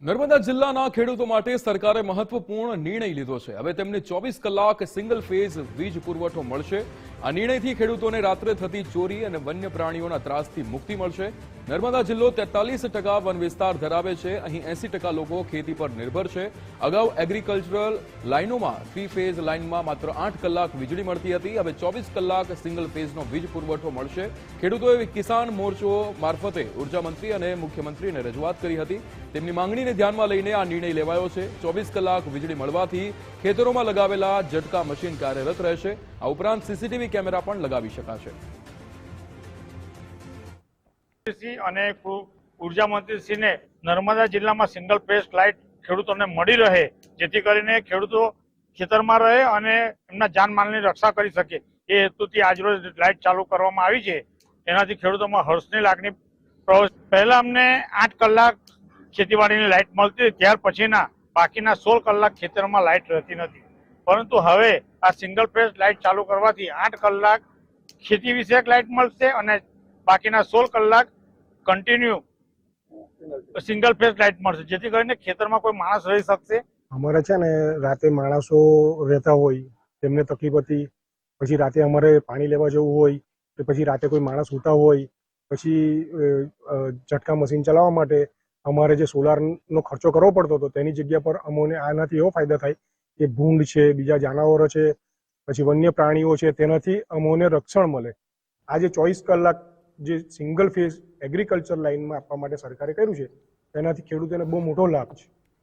નર્મદા જિલ્લાના ખેડૂતો માટે સરકારે મહત્વપૂર્ણ નિર્ણય લીધો છે। હવે તેમને 24 કલાક સિંગલ ફેઝ વીજ પુરવઠો મળશે। આ નિર્ણયથી ખેડૂતોને રાત્રે થતી ચોરી અને વન્ય પ્રાણીઓના ત્રાસથી મુક્તિ મળશે। નર્મદા જિલ્લો 43% વન વિસ્તાર ધરાવે છે। અહીં 80% લોકો ખેતી પર નિર્ભર છે। અગાઉ એગ્રીકલ્ચરલ લાઇનોમાં 3 ફેઝ લાઇનમાં માત્ર 8 કલાક વીજળી મળતી હતી। હવે 24 કલાક સિંગલ ફેઝનો વીજ પુરવઠો મળશે। ખેડૂતોએ કિસાન મોરચો મારફતે ઉર્જા મંત્રી અને મુખ્યમંત્રીને રજૂઆત કરી હતી। તેમની માંગણીને ધ્યાનમાં લઈને આ નિર્ણય લેવાયો છે। 24 કલાક વીજળી મળવાથી ખેતરોમાં લગાવેલા ઝટકા મશીન કાર્યરત રહેશે। આ ઉપરાંત સીસીટીવી કેમેરા પણ લગાવી શકાશે। અને ઉર્જા મંત્રીશ્રીને નર્મદા જિલ્લામાં સિંગલ ફેઝ લાઇટ ખેડૂતોને મળી રહે, જેથી કરીને ખેડૂતો ખેતરમાં રહે અને એમના જાનમાલની રક્ષા કરી શકે એ હેતુથી આજરોજ લાઇટ ચાલુ કરવામાં આવી છે। એનાથી ખેડૂતોમાં હર્ષની લાગણી પહેલા અમને 8 કલાક ખેતીવાડીની લાઇટ મળતી, ત્યાર પછીના બાકીના 16 કલાક ખેતરમાં લાઇટ રહેતી નથી। પરંતુ હવે આ સિંગલ ફેઝ લાઇટ ચાલુ કરવાથી 8 કલાક ખેતી વિષયક લાઇટ મળશે અને બાકીના 16 કલાક કન્ટિન્યુ સિંગલ ફેઝ લાઇટ મળશે, જેથી કરીને ખેતરમાં કોઈ માણસ રહી શકશે। અમારે છે ને રાતે માણસો રહેતા હોય, તેમને તકલીફ હતી, પછી રાતે અમારે પાણી લેવા જવું હોય કે પછી રાતે કોઈ માણસ સૂતા હોય, પછી ઝટકા મશીન ચલાવવા માટે અમારે જે સોલારનો ખર્ચો કરવો પડતો હતો તેની જગ્યા પર અમને આનાથી એવો ફાયદા થાય કે ભૂંડ છે, બીજા જાનવરો છે, પછી વન્ય પ્રાણીઓ છે, તેનાથી અમને રક્ષણ મળે। આ જે 24 કલાક જે સિંગલ ફેઝ એગ્રીકલ્ચર લાઇનમાં આપવા માટે સરકારે કર્યું છે તેનાથી ખેડૂતોને બહુ મોટો લાભ છે।